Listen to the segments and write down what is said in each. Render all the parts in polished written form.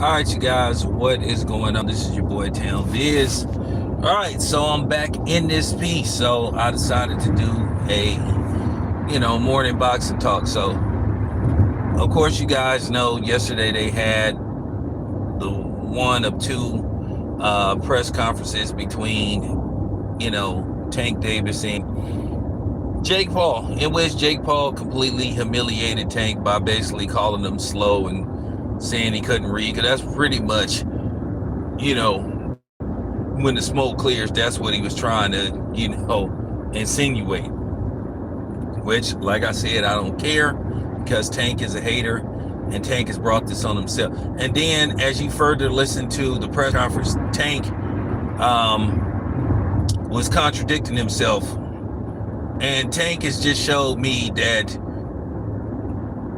All right, you guys, what is going on? This is your boy Town Viz. All right, so I'm back in this piece. So I decided to do a, morning boxing talk. So, of course, you guys know yesterday they had the one of two press conferences between, Tank Davis and Jake Paul, in which Jake Paul completely humiliated Tank by basically calling him slow and saying he couldn't read, because that's pretty much, when the smoke clears, that's what he was trying to, insinuate. Which, like I said, I don't care, because Tank is a hater, and Tank has brought this on himself. And then, as you further listen to the press conference, Tank was contradicting himself. And Tank has just showed me that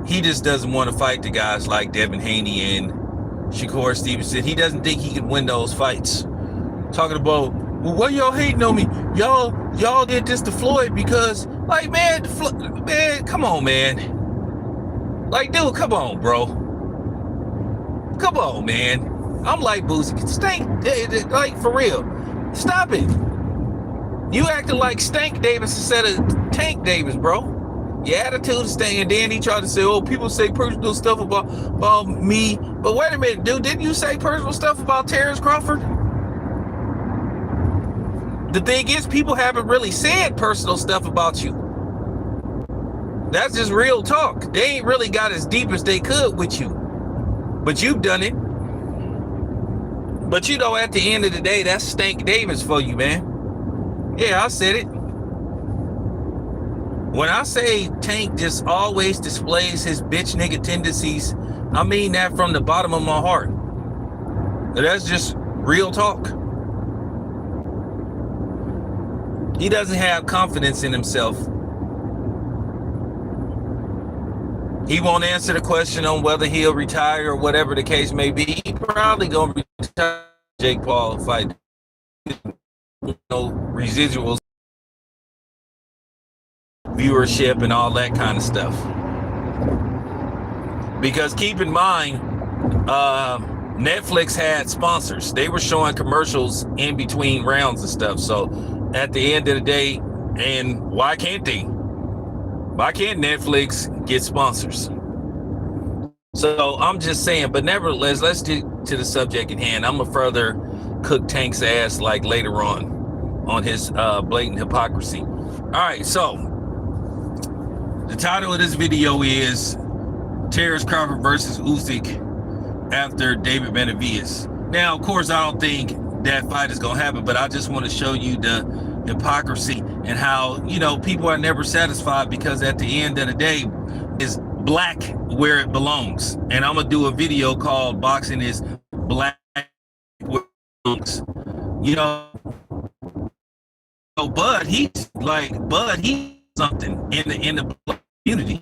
he just doesn't want to fight the guys like Devin Haney and Shakur Stevenson. He doesn't think he can win those fights. Talking about, well, why y'all hating on me? Y'all did this to Floyd because, like, man, come on, man. Like, dude, come on, bro. Come on, man. I'm like Usyk. Stank, like, for real. Stop it. You acting like Stank Davis instead of Tank Davis, bro. Your attitude is staying, and then he tried to say, oh, people say personal stuff about me. But wait a minute, dude, didn't you say personal stuff about Terrence Crawford? The thing is, people haven't really said personal stuff about you. That's just real talk. They ain't really got as deep as they could with you. But you've done it. But at the end of the day, that's Stank Davis for you, man. Yeah, I said it. When I say Tank just always displays his bitch nigga tendencies, I mean that from the bottom of my heart. That's just real talk. He doesn't have confidence in himself. He won't answer the question on whether he'll retire or whatever the case may be. He probably gonna retire Jake Paul fight. Residuals, viewership, and all that kind of stuff. Because keep in mind, Netflix had sponsors. They were showing commercials in between rounds and stuff. So at the end of the day, and why can't they? Why can't Netflix get sponsors? So I'm just saying, but nevertheless, let's get to the subject at hand. I'm gonna further cook Tank's ass like later on his blatant hypocrisy. All right, so the title of this video is Terrence Crawford versus Usyk after David Benavidez. Now, of course, I don't think that fight is gonna happen, but I just want to show you the hypocrisy and how, people are never satisfied, because at the end of the day, is black where it belongs. And I'm gonna do a video called "Boxing is Black Where It Belongs." Bud, he's something in the black community.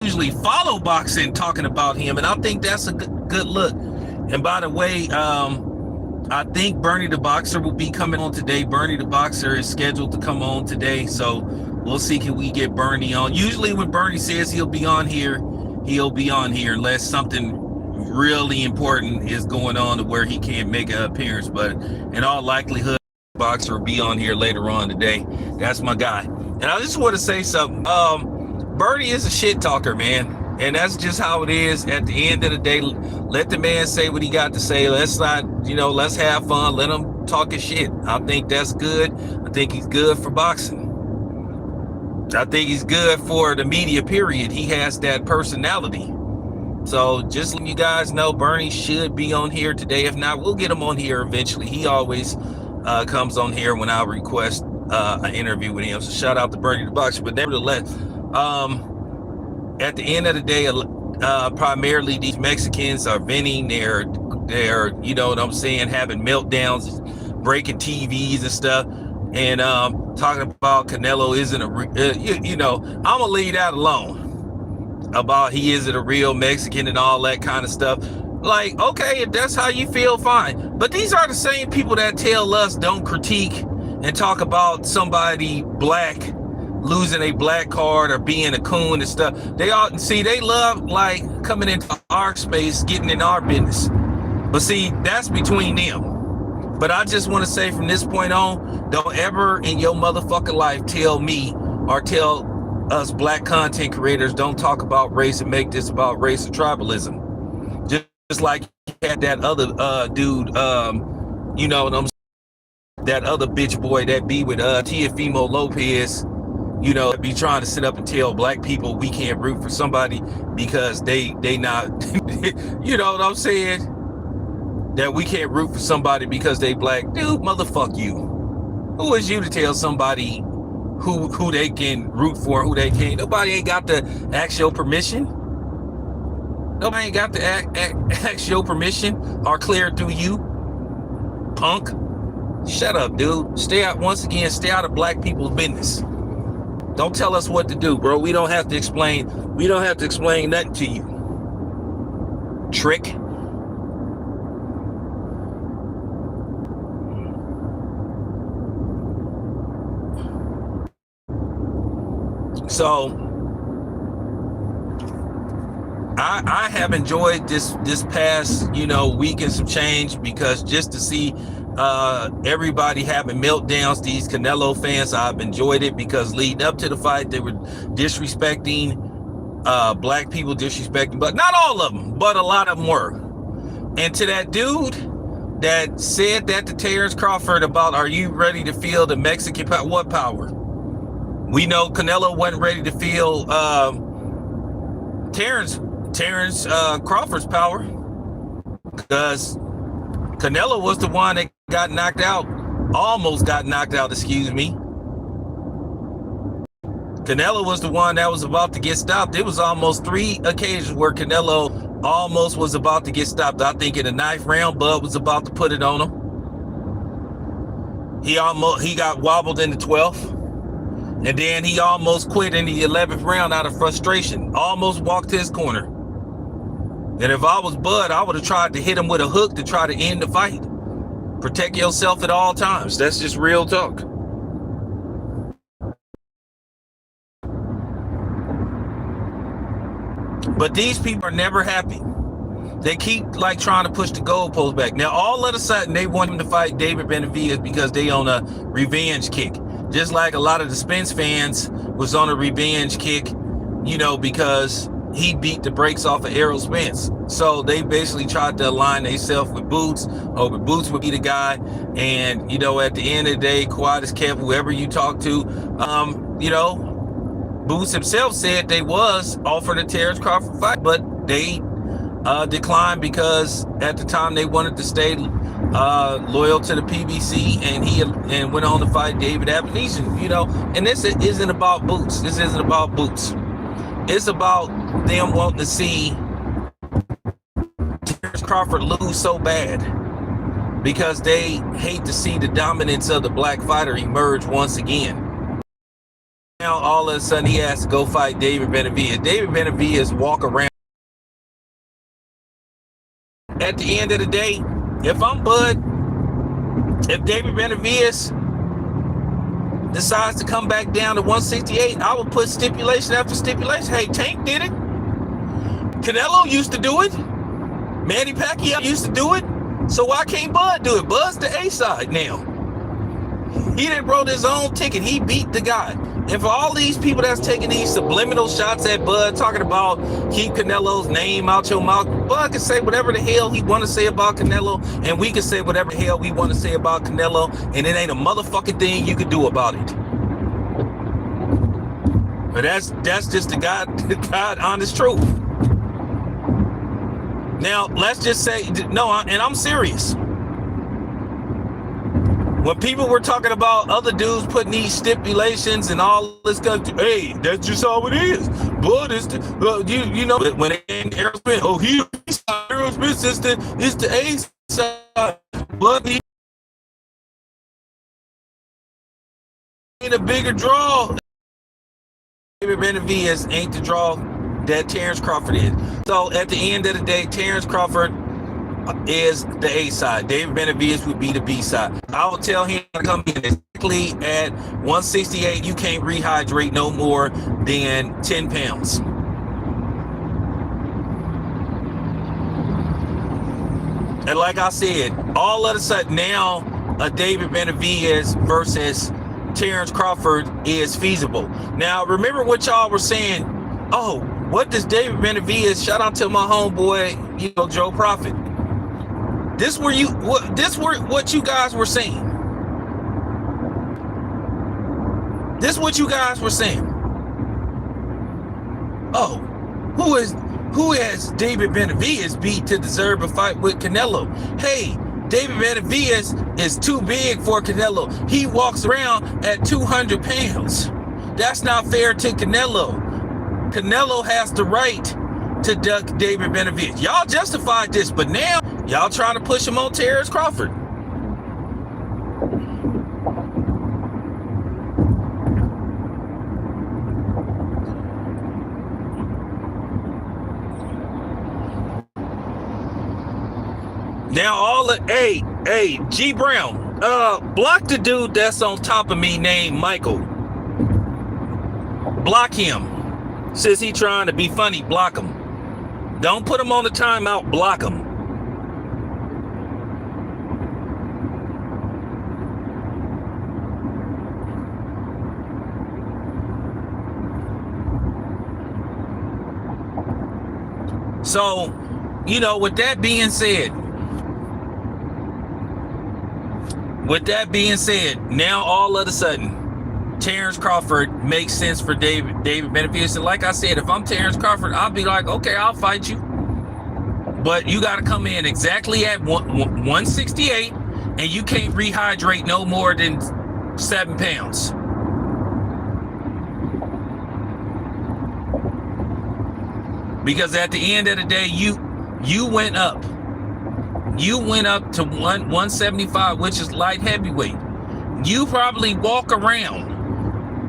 Usually follow boxing talking about him, and I think that's a good look. And by the way, I think Bernie the Boxer will be coming on today. Bernie the Boxer is scheduled to come on today, so we'll see, can we get Bernie on. Usually when Bernie says he'll be on here unless something really important is going on to where he can't make an appearance. But in all likelihood, Boxer will be on here later on today. That's my guy. And I just want to say something. Bernie is a shit talker, man. And that's just how it is. At the end of the day, let the man say what he got to say. Let's not, let's have fun. Let him talk his shit. I think that's good. I think he's good for boxing. I think he's good for the media, period. He has that personality. So just letting you guys know, Bernie should be on here today. If not, we'll get him on here eventually. He always comes on here when I request an interview with him. So shout out to Bernie the Boxer. But nevertheless, at the end of the day, primarily these Mexicans are venting. They're, you know what I'm saying, having meltdowns, breaking TVs and stuff, and talking about Canelo isn't a, I'm gonna leave that alone about he isn't a real Mexican and all that kind of stuff. Like, okay, if that's how you feel, fine. But these are the same people that tell us don't critique and talk about somebody black losing a black card or being a coon and stuff. They all see, they love like coming into our space, getting in our business. But see, that's between them. But I just want to say from this point on, don't ever in your motherfucking life tell me or tell us black content creators don't talk about race and make this about race and tribalism. Just like you had that other dude, you know what I'm saying, that other bitch boy that be with Teofimo Lopez, you know, be trying to sit up and tell black people we can't root for somebody because they not, you know what I'm saying? That we can't root for somebody because they black. Dude, motherfuck you. Who is you to tell somebody who they can root for, who they can't? Nobody ain't got to ask your permission. Nobody ain't got to ask your permission or clear through you. Punk. Shut up, dude. Stay out, once again, stay out of black people's business. Don't tell us what to do, bro. We don't have to explain nothing to you. Trick. So I have enjoyed this past, you know, week and some change, because just to see everybody having meltdowns, these Canelo fans, I've enjoyed it, because leading up to the fight they were disrespecting black people, disrespecting, but not all of them, but a lot of them were. And to that dude that said that to Terrence Crawford about, are you ready to feel the Mexican power? What power? We know Canelo wasn't ready to feel Terrence Crawford's power, because Canelo was the one that got knocked out, almost got knocked out, excuse me. Canelo was the one that was about to get stopped. There was almost 3 occasions where Canelo almost was about to get stopped. I think in the 9th round, Bud was about to put it on him. He got wobbled in the 12th. And then he almost quit in the 11th round out of frustration. Almost walked to his corner. And if I was Bud, I would have tried to hit him with a hook to try to end the fight. Protect yourself at all times. That's just real talk. But these people are never happy. They keep like trying to push the goalpost back. Now, all of a sudden, they want him to fight David Benavidez because they on a revenge kick. Just like a lot of the Spence fans was on a revenge kick, you know, because he beat the brakes off of Errol Spence. So they basically tried to align themselves with Boots, hoping Boots would be the guy. And, you know, at the end of the day, quiet as kept, whoever you talk to, you know, Boots himself said they was offered a Terrence Crawford fight, but they declined because at the time they wanted to stay loyal to the PBC, and went on to fight David Benavidez, you know. And this isn't about Boots. This isn't about Boots. It's about them wanting to see Terrence Crawford lose so bad, because they hate to see the dominance of the black fighter emerge once again. Now all of a sudden he has to go fight David Benavidez. David Benavidez walk around. At the end of the day, if I'm Bud, if David Benavidez decides to come back down to 168, I would put stipulation after stipulation. Hey, Tank did it. Canelo used to do it. Manny Pacquiao used to do it. So why can't Bud do it? Bud's the A side now. He done wrote his own ticket. He beat the guy. And for all these people that's taking these subliminal shots at Bud, talking about keep Canelo's name out your mouth, Bud can say whatever the hell he want to say about Canelo, and we can say whatever the hell we want to say about Canelo, and it ain't a motherfucking thing you can do about it. But that's just the God honest truth. Now, let's just say, no, and I'm serious. When people were talking about other dudes putting these stipulations and all this stuff, hey, that's just how it is. But it's the, you know, when they in Aerosmith, oh, Aerosmith is the A side, but he ain't a bigger draw. David Benavidez ain't the draw that Terrence Crawford is. So at the end of the day, Terrence Crawford is the A side. David Benavidez would be the B side. I will tell him to come in and exactly at 168. You can't rehydrate no more than 10 pounds. And like I said, all of a sudden now, a David Benavidez versus Terrence Crawford is feasible. Now, remember what y'all were saying. Oh, what does David Benavidez? Shout out to my homeboy, Joe Prophet. This were what you guys were saying. This what you guys were saying. Oh, who has David Benavidez beat to deserve a fight with Canelo? Hey, David Benavidez is too big for Canelo. He walks around at 200 pounds. That's not fair to Canelo. Canelo has the right to duck David Benavidez. Y'all justified this, but now y'all trying to push him on Terrence Crawford. Now hey, G Brown, block the dude that's on top of me named Michael. Block him. Says he trying to be funny, block him. Don't put him on the timeout, block him. So, with that being said, now all of a sudden, Terrence Crawford makes sense for David Benavidez. And like I said, if I'm Terrence Crawford, I'll be like, okay, I'll fight you. But you got to come in exactly at 168, and you can't rehydrate no more than 7 pounds. Because at the end of the day, you went up. You went up to 175, which is light heavyweight. You probably walk around,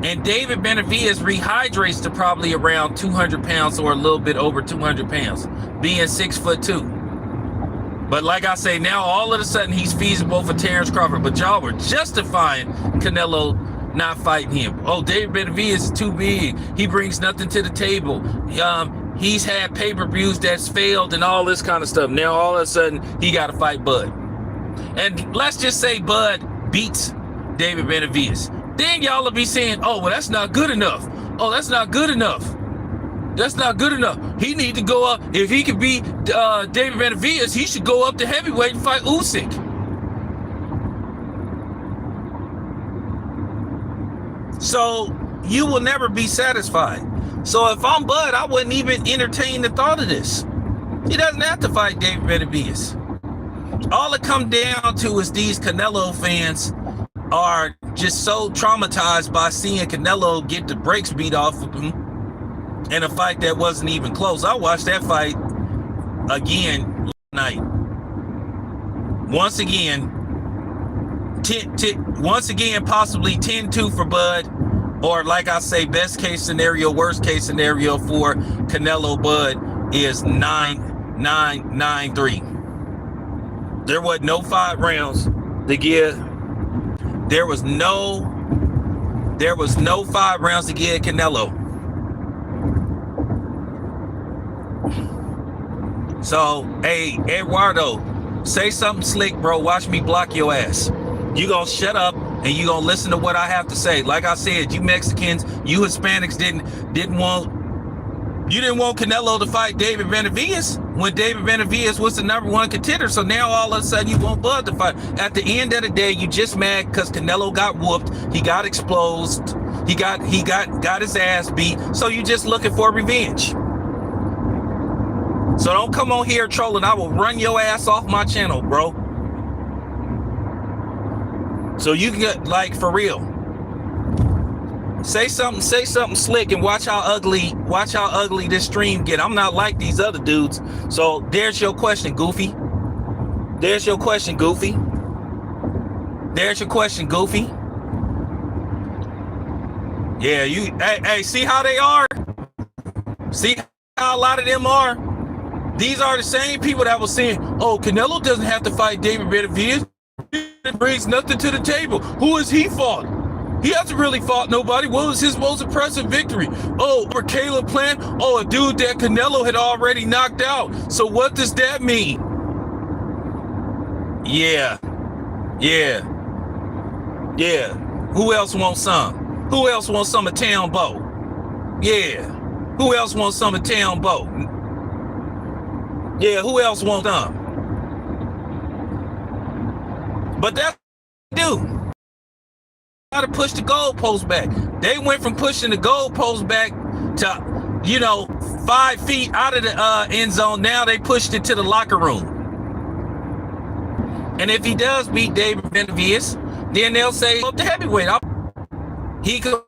and David Benavidez rehydrates to probably around 200 pounds or a little bit over 200 pounds, being 6'2". But like I say, now all of a sudden he's feasible for Terrence Crawford. But y'all were justifying Canelo not fighting him. Oh, David Benavidez is too big. He brings nothing to the table. He's had pay-per-views that's failed and all this kind of stuff. Now all of a sudden he got to fight Bud. And let's just say Bud beats David Benavidez. Then y'all will be saying, oh, well, that's not good enough. Oh, that's not good enough. That's not good enough. He need to go up. If he could beat David Benavidez, he should go up to heavyweight and fight Usyk. So you will never be satisfied. So if I'm Bud, I wouldn't even entertain the thought of this. He doesn't have to fight David Benavidez. All it comes down to is these Canelo fans are just so traumatized by seeing Canelo get the brakes beat off of him in a fight that wasn't even close. I watched that fight again last night. Once again, possibly 10-2 for Bud, or like I say, best case scenario, worst case scenario for Canelo Bud is 9-9-9-3. There was no 5 rounds to give. There was no 5 rounds to give Canelo. So, hey, Eduardo, say something slick, bro. Watch me block your ass. You gonna shut up and you gonna listen to what I have to say. Like I said, you Mexicans, you Hispanics didn't want Canelo to fight David Benavidez when David Benavidez was the #1 contender. So now all of a sudden you want Bud to fight. At the end of the day, you just mad because Canelo got whooped. He got exposed. He got his ass beat. So you just looking for revenge. So don't come on here trolling. I will run your ass off my channel, bro. So you can get, like, for real. Say something slick and watch how ugly this stream get. I'm not like these other dudes. So there's your question, Goofy. There's your question, Goofy. Yeah, hey, see how they are? See how a lot of them are? These are the same people that were saying, oh, Canelo doesn't have to fight David Benavidez. He brings nothing to the table. Who has he fought? He hasn't really fought nobody. What was his most impressive victory? Oh, or Caleb Plant? Oh, a dude that Canelo had already knocked out. So what does that mean? Yeah. Who else wants some? Who else wants some of Town Bow? Yeah. Who else wants some of Town Bow? Yeah, who else wants some? But that's what they do. Got to push the goalpost back. They went from pushing the goalpost back to, 5 feet out of the end zone. Now they pushed it to the locker room. And if he does beat David Benavidez, then they'll say, up the heavyweight. He could.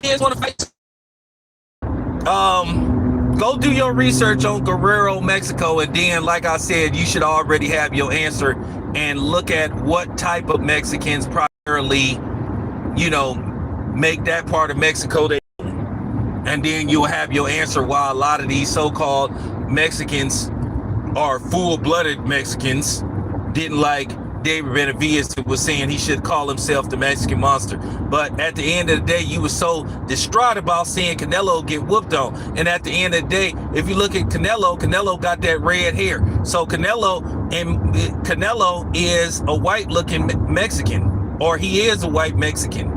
He just want to fight. Go do your research on Guerrero, Mexico, and then, like I said, you should already have your answer and look at what type of Mexicans primarily, make that part of Mexico. And then you'll have your answer why a lot of these so-called Mexicans or full-blooded Mexicans didn't like David Benavidez, who was saying he should call himself the Mexican monster. But at the end of the day, you were so distraught about seeing Canelo get whooped on. And at the end of the day, if you look at Canelo got that red hair. So Canelo is a white-looking Mexican, or he is a white Mexican.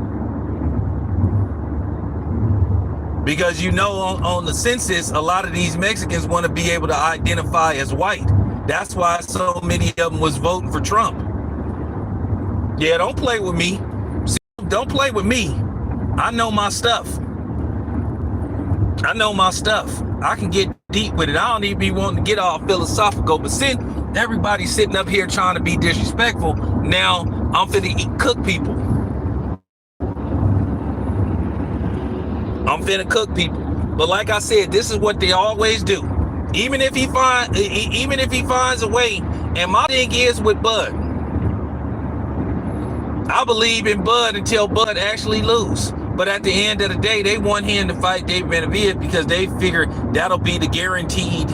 Because on the census, a lot of these Mexicans want to be able to identify as white. That's why so many of them was voting for Trump. Yeah, don't play with me. Don't play with me. I know my stuff. I can get deep with it. I don't even be wanting to get all philosophical, but since everybody's sitting up here trying to be disrespectful, now I'm finna cook people. But like I said, this is what they always do. Even if he finds a way. And my thing is with Bud, I believe in Bud until Bud actually lose. But at the end of the day, they want him to fight David Benavidez because they figure that'll be the guaranteed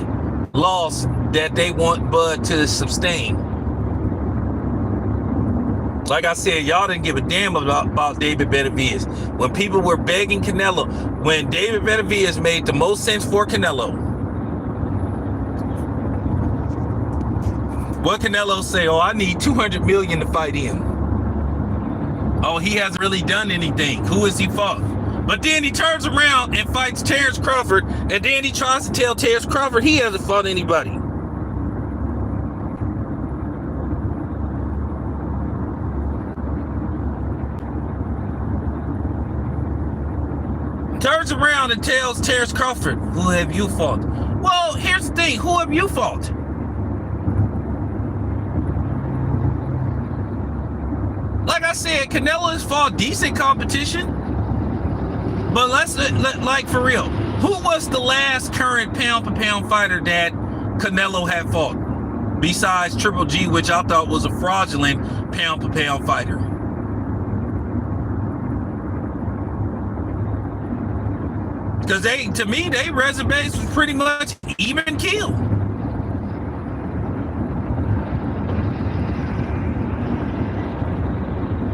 loss that they want Bud to sustain. Like I said, y'all didn't give a damn about David Benavidez. When people were begging Canelo, when David Benavidez made the most sense for Canelo, what Canelo say? Oh, I need $200 million to fight him. Oh, he hasn't really done anything. Who has he fought? But then he turns around and fights Terrence Crawford, and then he tries to tell Terrence Crawford he hasn't fought anybody. Turns around and tells Terrence Crawford, who have you fought? Well, here's the thing. Who have you fought? Like I said, Canelo has fought decent competition. But like for real, who was the last current pound-for-pound fighter that Canelo had fought? Besides Triple G, which I thought was a fraudulent pound-for-pound fighter. Because to me, their resumes was pretty much even keel.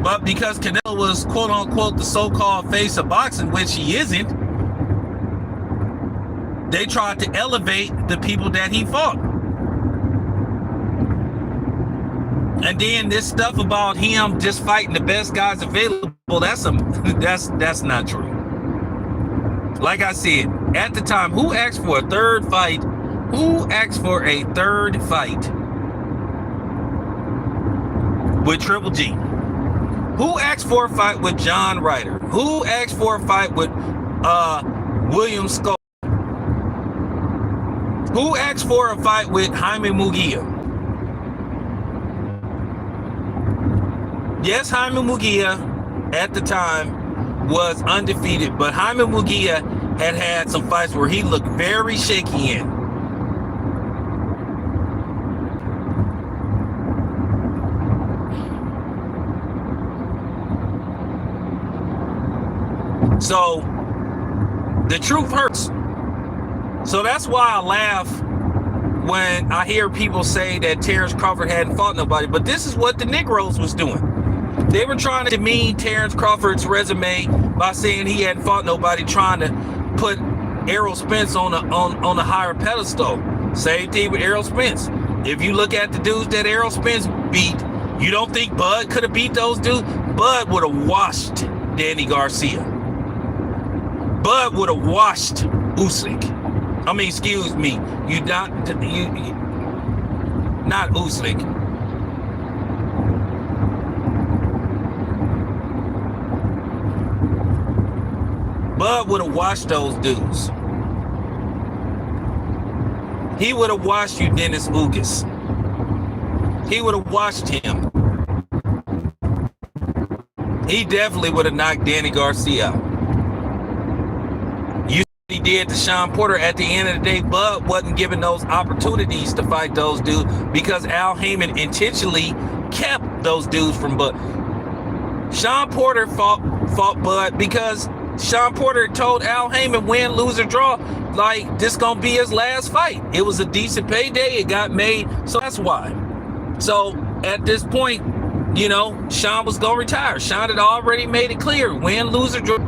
But because Canelo was quote unquote the so-called face of boxing, which he isn't, they tried to elevate the people that he fought. And then this stuff about him just fighting the best guys available, that's not true. Like I said, at the time, who asked for a third fight? Who asked for a third fight with Triple G? Who asked for a fight with John Ryder? Who asked for a fight with William Skull? Who asked for a fight with Jaime Munguia? Yes, Jaime Munguia at the time was undefeated, but Jaime Munguia had some fights where he looked very shaky in. So the truth hurts. So that's why I laugh when I hear people say that Terrence Crawford hadn't fought nobody. But this is what the Negroes was doing. They were trying to demean Terrence Crawford's resume by saying he hadn't fought nobody, trying to put Errol Spence on a higher pedestal. Same thing with Errol Spence. If you look at the dudes that Errol Spence beat, you don't think Bud could have beat those dudes? Bud would have washed Danny Garcia. Bud would have washed Usyk. I mean, excuse me, not Usyk. Bud would have washed those dudes. He would have washed you, Dennis Ugas. He would have washed him. He definitely would have knocked Danny Garcia out. He did to Sean Porter. At the end of the day, Bud wasn't given those opportunities to fight those dudes because Al Heyman intentionally kept those dudes from Bud. Sean Porter fought Bud because Sean Porter told Al Heyman, win, lose, or draw, like, this gonna be his last fight. It was a decent payday. It got made, so that's why. So at this point, you know, Sean was gonna retire. Sean had already made it clear, win, lose, or draw.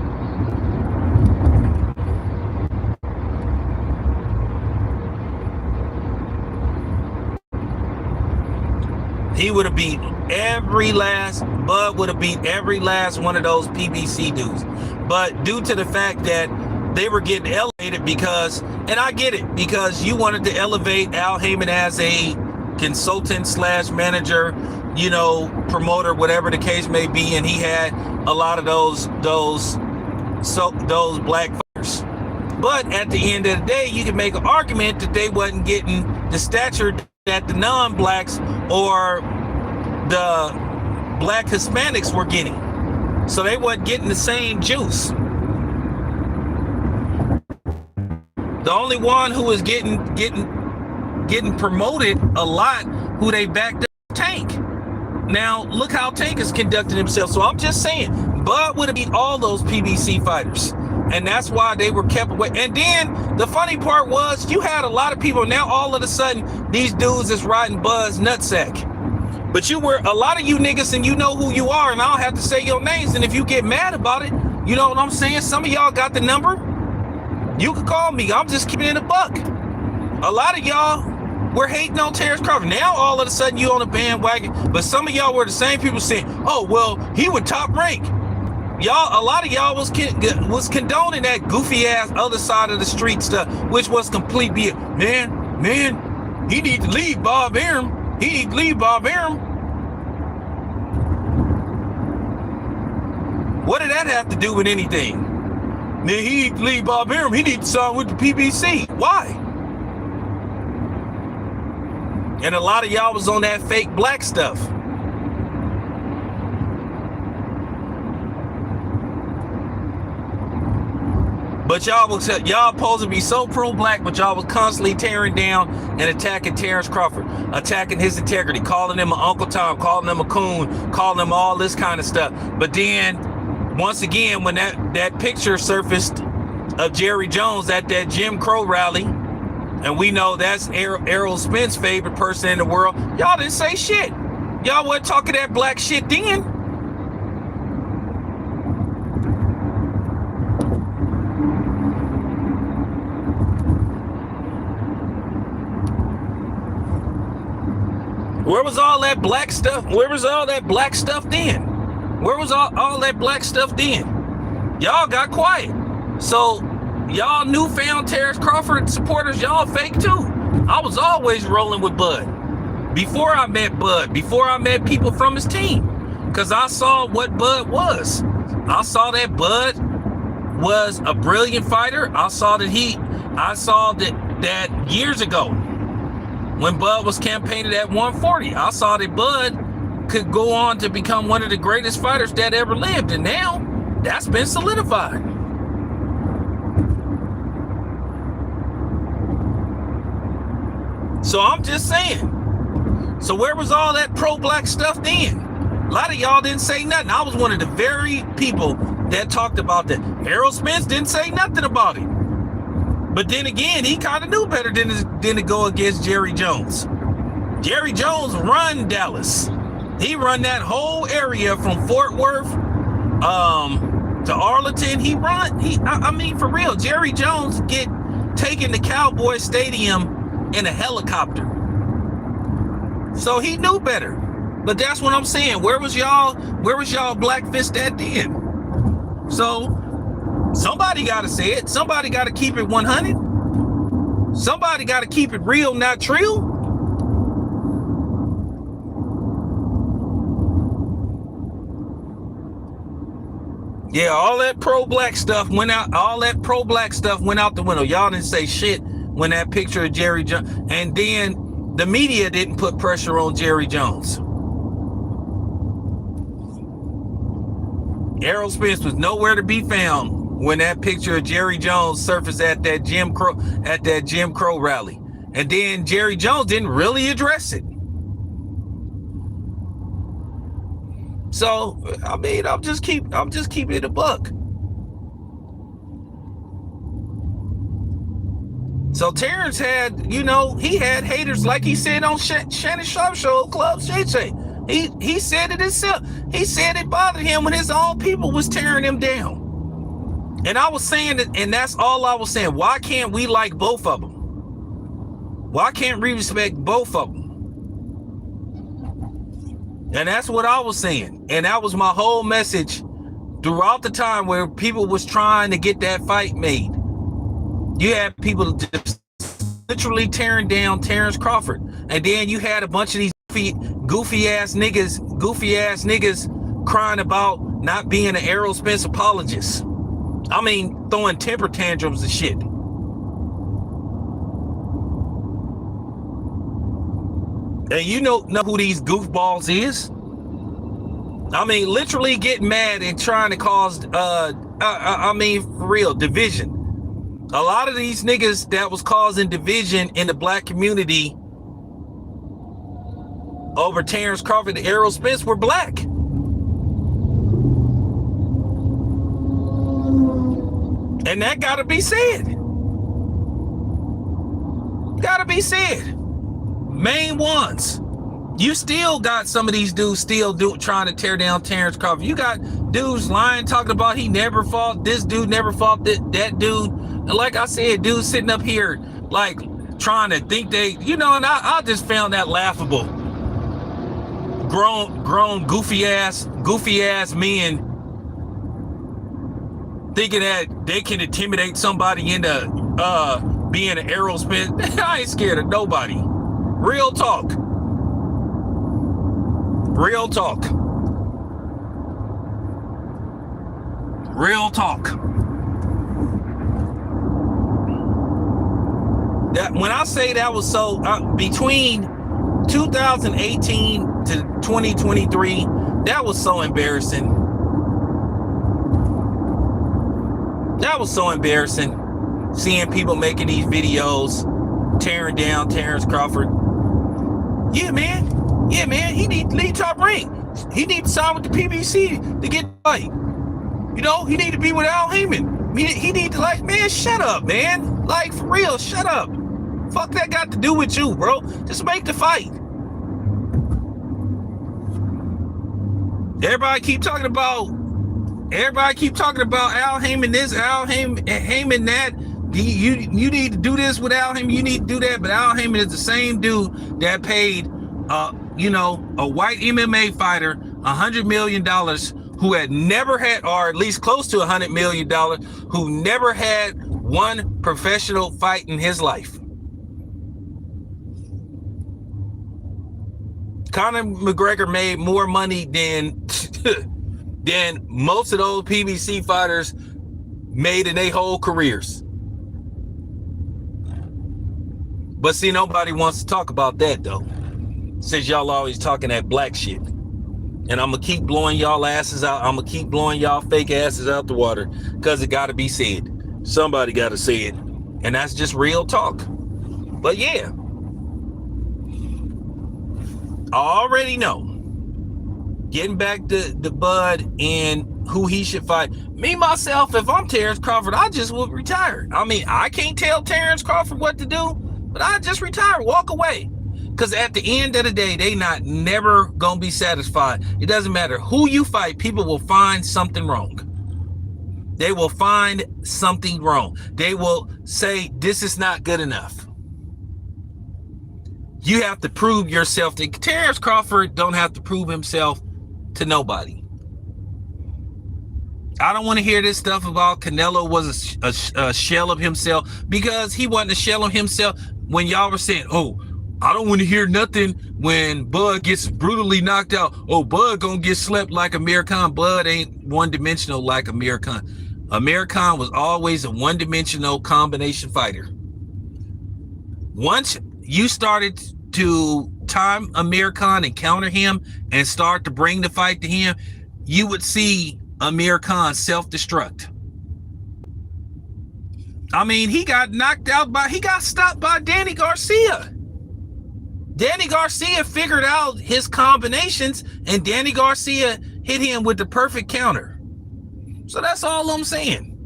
He would have beat Bud would have beat every last one of those PBC dudes. But due to the fact that they were getting elevated because, and I get it, because you wanted to elevate Al Heyman as a consultant / manager, you know, promoter, whatever the case may be, and he had a lot of those black fighters. But at the end of the day, you can make an argument that they wasn't getting the stature that the non-blacks or the black Hispanics were getting. So they weren't getting the same juice. The only one who was getting promoted a lot, who they backed up, Tank. Now look how Tank is conducting himself. So I'm just saying, Bud would have beat all those PBC fighters. And that's why they were kept away. And then the funny part was, you had a lot of people, now all of a sudden these dudes is riding Bud's nutsack. But you were, a lot of you niggas, and you know who you are, and I don't have to say your names, and if you get mad about it, you know what I'm saying? Some of y'all got the number. You can call me. I'm just keeping it a buck. A lot of y'all were hating on Terrence Crawford. Now all of a sudden you on a bandwagon, but some of y'all were the same people saying, oh, well, he would top rank. Y'all, a lot of y'all was condoning that goofy ass other side of the street stuff, which was complete BS. Man, he need to leave Bob Arum. He need to leave Bob Arum. What did that have to do with anything? Man, he need to leave Bob Arum. He need to sign with the PBC. Why? And a lot of y'all was on that fake black stuff. But y'all supposed to be so pro-black, but y'all was constantly tearing down and attacking Terrence Crawford, attacking his integrity, calling him an Uncle Tom, calling him a coon, calling him all this kind of stuff. But then, once again, when that picture surfaced of Jerry Jones at that Jim Crow rally, and we know that's Errol Spence's favorite person in the world, y'all didn't say shit. Y'all wasn't talking that black shit then. Where was all that black stuff? Where was all that black stuff then? Where was all that black stuff then? Y'all got quiet. So y'all newfound Terrence Crawford supporters, y'all fake too. I was always rolling with Bud. Before I met Bud, before I met people from his team. Because I saw what Bud was. I saw that Bud was a brilliant fighter. I saw that years ago, when Bud was campaigning at 140, I saw that Bud could go on to become one of the greatest fighters that ever lived. And now that's been solidified. So I'm just saying. So where was all that pro-black stuff then? A lot of y'all didn't say nothing. I was one of the very people that talked about that. Errol Spence didn't say nothing about it. But then again, he kind of knew better than to go against Jerry Jones. Jerry Jones run Dallas. He run that whole area from Fort Worth to Arlington. I mean, for real, Jerry Jones get taken to Cowboy Stadium in a helicopter. So he knew better. But that's what I'm saying. Where was y'all Black Fist at then? So somebody got to say it. Somebody got to keep it 100. Somebody got to keep it real, not trill. Yeah, all that pro-black stuff went out. All that pro-black stuff went out the window. Y'all didn't say shit when that picture of Jerry Jones. And then the media didn't put pressure on Jerry Jones. Errol Spence was nowhere to be found when that picture of Jerry Jones surfaced at that Jim Crow rally. And then Jerry Jones didn't really address it. So, I mean, I'm just keeping it a buck. So Terrence had, he had haters, like he said on Shannon Sharp Show, Club Shay Shay. He said it himself. He said it bothered him when his own people was tearing him down. And I was saying that, and that's all I was saying. Why can't we like both of them? Why can't we respect both of them? And that's what I was saying. And that was my whole message throughout the time where people was trying to get that fight made. You had people just literally tearing down Terrence Crawford. And then you had a bunch of these goofy ass niggas crying about not being an Errol Spence apologist. I mean, throwing temper tantrums and shit. And you know who these goofballs is? I mean, literally getting mad and trying to cause, for real, division. A lot of these niggas that was causing division in the black community over Terrence Crawford and Errol Spence were black. And that gotta be said. Gotta be said. Main ones. You still got some of these dudes trying to tear down Terrence Crawford. You got dudes lying, talking about he never fought, this dude never fought that dude. And like I said, dudes sitting up here like trying to think they, and I just found that laughable. Grown goofy ass men thinking that they can intimidate somebody into being an Errol Spence. I ain't scared of nobody. Real talk. Real talk. Real talk. That when I say that was so between 2018 to 2023, that was so embarrassing. That was so embarrassing. Seeing people making these videos, tearing down Terrence Crawford. Yeah, man. He need to leave Top Rank. He need to sign with the PBC to get the fight. He need to be with Al Heyman. He need to man, shut up, man. Like, for real, shut up. Fuck that got to do with you, bro. Just make the fight. Everybody keep talking about Al Heyman this, Al Heyman that. You need to do this with Al Heyman. You need to do that. But Al Heyman is the same dude that paid, a white MMA fighter $100 million who had never had, or at least close to $100 million, who never had one professional fight in his life. Conor McGregor made more money than most of those PBC fighters made in their whole careers. But see, nobody wants to talk about that though, since y'all always talking that black shit. And I'm gonna keep blowing y'all asses out. I'm gonna keep blowing y'all fake asses out the water because it gotta be said. Somebody gotta say it. And that's just real talk. But yeah, I already know. Getting back to Bud and who he should fight. Me, myself, if I'm Terrence Crawford, I just would retire. I mean, I can't tell Terrence Crawford what to do, but I just retire, walk away. Because at the end of the day, they not never going to be satisfied. It doesn't matter who you fight, people will find something wrong. They will find something wrong. They will say, this is not good enough. You have to prove yourself. Terrence Crawford don't have to prove himself to nobody. I don't want to hear this stuff about Canelo was a shell of himself, because he wasn't a shell of himself when y'all were saying, oh, I don't want to hear nothing when Bud gets brutally knocked out. Oh, Bud gonna get slept like Amir Khan. Bud ain't one-dimensional like Amir Khan. Amir Khan was always a one-dimensional combination fighter. Once you started to time Amir Khan and counter him and start to bring the fight to him, you would see Amir Khan self-destruct. I mean, he got stopped by Danny Garcia. Danny Garcia figured out his combinations, and Danny Garcia hit him with the perfect counter. So that's all I'm saying.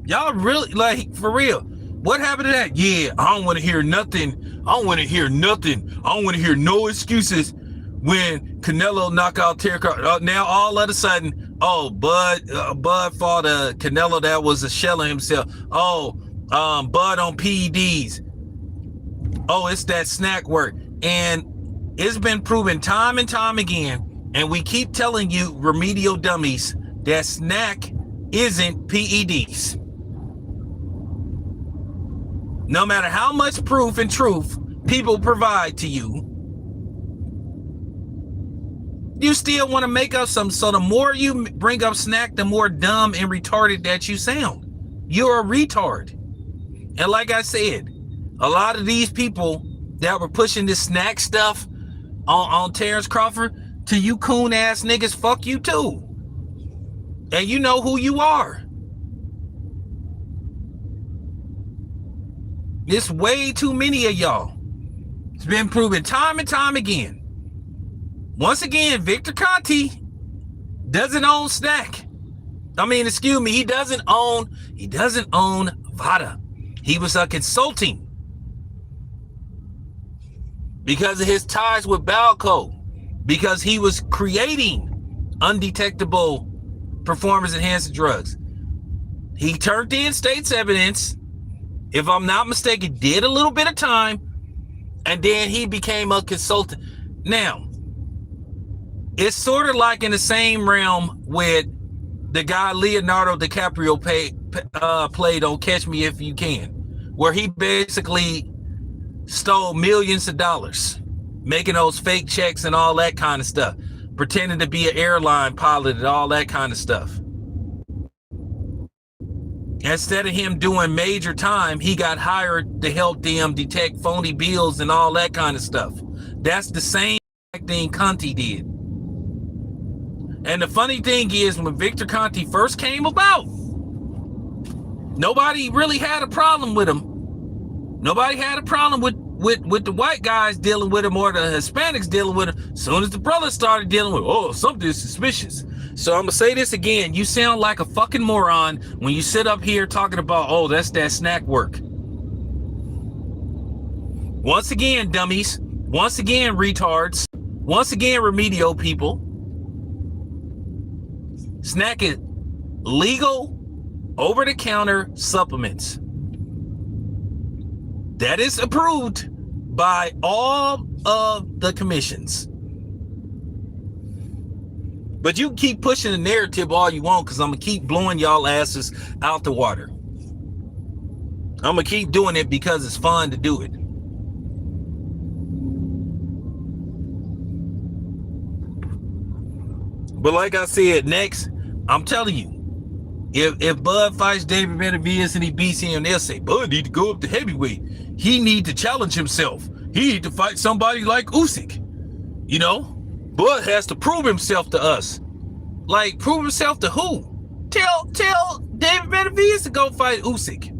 Y'all really, like, for real, what happened to that? Yeah, I don't want to hear nothing. I don't want to hear nothing. I don't want to hear no excuses when Canelo knocked out Terry Crawford. Now all of a sudden, oh, Bud fought a Canelo that was a shell of himself. Oh, Bud on PEDs. Oh, it's that snack work. And it's been proven time and time again, and we keep telling you, remedial dummies, that snack isn't PEDs. No matter how much proof and truth people provide to you, you still want to make up some. So the more you bring up snack, the more dumb and retarded that you sound. You're a retard. And like I said, a lot of these people that were pushing this snack stuff on Terrence Crawford, to you coon ass niggas, fuck you too. And you know who you are. It's way too many of y'all. It's been proven time and time again. Once again, Victor Conte doesn't own snack. I mean, excuse me, he doesn't own VADA. He was a consulting because of his ties with Balco, because he was creating undetectable performance-enhancing drugs. He turned in state's evidence, if I'm not mistaken, did a little bit of time, and then he became a consultant. Now, it's sort of like in the same realm with the guy Leonardo DiCaprio played on Catch Me If You Can, where he basically stole millions of dollars, making those fake checks and all that kind of stuff, pretending to be an airline pilot and all that kind of stuff. Instead of him doing major time, he got hired to help them detect phony bills and all that kind of stuff. That's the same thing Conte did. And the funny thing is, when Victor Conte first came about, nobody really had a problem with him. Nobody had a problem with the white guys dealing with him or the Hispanics dealing with him. As soon as the brothers started dealing with, oh, something's suspicious. So I'm gonna say this again. You sound like a fucking moron when you sit up here talking about, oh, that's that snack work. Once again, dummies. Once again, retards. Once again, remedial people. Snack is legal over-the-counter supplements that is approved by all of the commissions. But you can keep pushing the narrative all you want, because I'm going to keep blowing y'all asses out the water. I'm going to keep doing it because it's fun to do it. But like I said, next, I'm telling you, if Bud fights David Benavidez and he beats him, they'll say, Bud need to go up to heavyweight. He need to challenge himself. He need to fight somebody like Usyk. You know, Bud has to prove himself to us. Like, prove himself to who? Tell David Benavidez to go fight Usyk.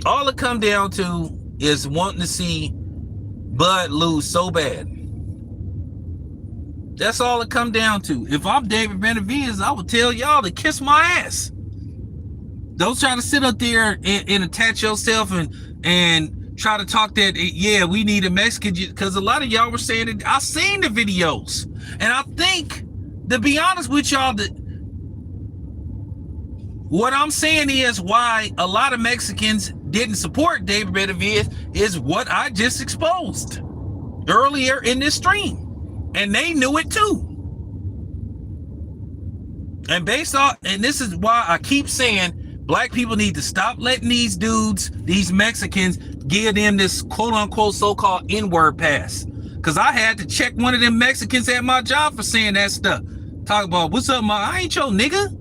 All it come down to is wanting to see Bud lose so bad. That's all it come down to. If I'm David Benavidez, I would tell y'all to kiss my ass. Don't try to sit up there and attach yourself and try to talk that, yeah, we need a Mexican, because a lot of y'all were saying it. I seen the videos, and I think, to be honest with y'all, that what I'm saying is why a lot of Mexicans didn't support David Benavidez is what I just exposed earlier in this stream. And they knew it too. And based on, and this is why I keep saying black people need to stop letting these dudes, these Mexicans, give them this quote unquote so-called N-word pass. Because I had to check one of them Mexicans at my job for saying that stuff. Talk about, what's up, I ain't your nigga.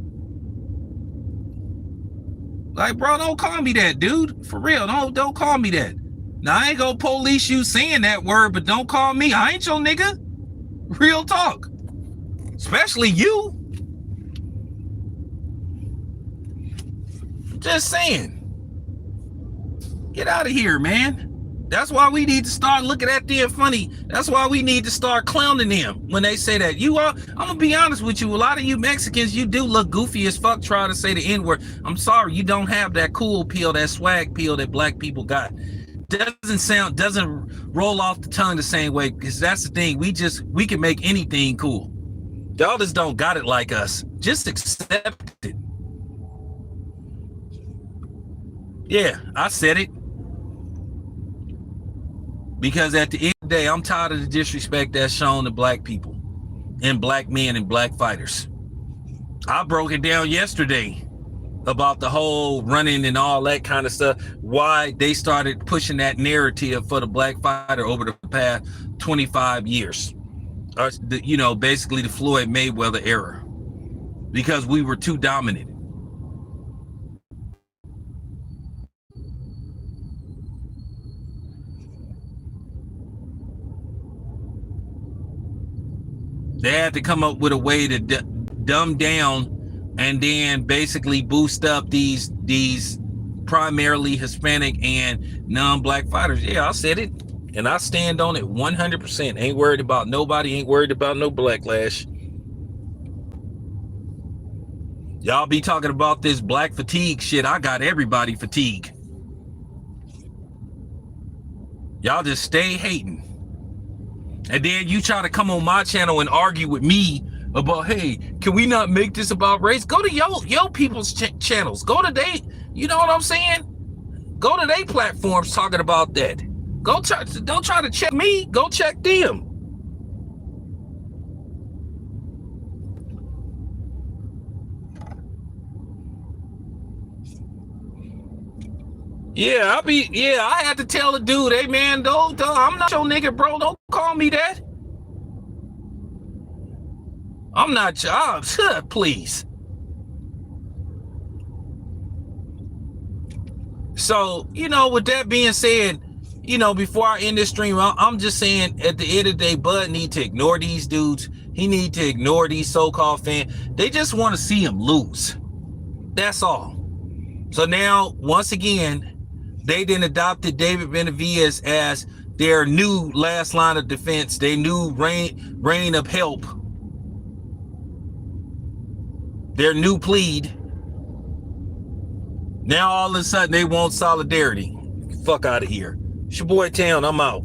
Like, bro, don't call me that, dude. For real, don't call me that. Now, I ain't gonna police you saying that word, but don't call me. I ain't your nigga. Real talk. Especially you. Just saying. Get out of here, man. That's why we need to start looking at them funny. That's why we need to start clowning them when they say that. I'm gonna be honest with you. A lot of you Mexicans, you do look goofy as fuck trying to say the N-word. I'm sorry, you don't have that cool peel, that swag peel that black people got. Doesn't roll off the tongue the same way, because that's the thing. We can make anything cool. Y'all just don't got it like us. Just accept it. Yeah, I said it. Because at the end of the day, I'm tired of the disrespect that's shown to black people and black men and black fighters. I broke it down yesterday about the whole running and all that kind of stuff, why they started pushing that narrative for the black fighter over the past 25 years. Basically the Floyd Mayweather era, because we were too dominant. They had to come up with a way to dumb down and then basically boost up these primarily Hispanic and non-black fighters. Yeah, I said it, and I stand on it 100%. Ain't worried about nobody, ain't worried about no backlash. Y'all be talking about this black fatigue shit. I got everybody fatigue. Y'all just stay hating. And then you try to come on my channel and argue with me about, hey, can we not make this about race? Go to yo people's channels. Go to they, you know what I'm saying? Go to their platforms talking about that. Don't try to check me. Go check them. Yeah, I had to tell the dude, hey man, I'm not your nigga, bro. Don't call me that. I'm not your, please. So, with that being said, before I end this stream, I'm just saying, at the end of the day, Bud need to ignore these dudes. He need to ignore these so-called fans. They just want to see him lose. That's all. So now, once again, they then adopted David Benavidez as their new last line of defense, their new reign of help, their new plead. Now all of a sudden they want solidarity. Fuck out of here. It's your boy Town. I'm out.